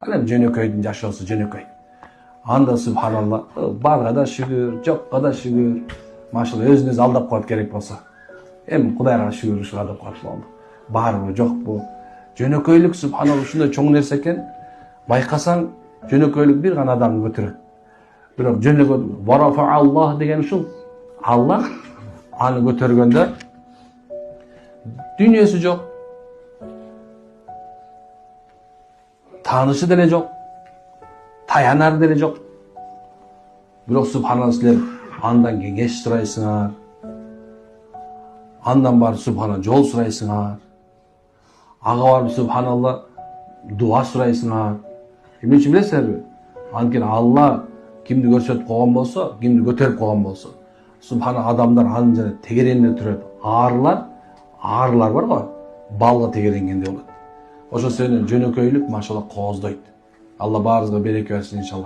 Анан жөнөкөйдүн жашоосу жөнөкөй. Анда субханалла, барга да шүгүр, жокко да шүгүр. Машалла өзүн өзү алдап коет керек болсо. Эми Кудайга шүгүр ушул алдап коюш болду. Барбы, жокпу? Жөнөкөйлүк субханалла ушундай чоң нерсе экен. Байкасаң, жөнөкөйлүк бир гана адамды көтөрөт. Бирок жөнөкөй варафа Аллах деген ушул. Аллах аны көтөргөндө дүйнөсү жок. Танышы деле жок. Таянар деле жок. Бирок субханалла силер андан кеңеш сурайсыңар. Андан барып субханалла жол сурайсыңар. Ага барып субханалла дуа сурайсыңар. Эмне үчүн билесиңерби? Анткени Алла кимди көрсөтүп койгон болсо, кимди көтөрүп койгон болсо, субханалла адамдар анын жана тегеренине турат. Аарылар бар го, балга тегеренгендей болот. Ошо сени жөнөкөйлүк машалла кооздойт. Алла баарыбызга береке берсин иншалла.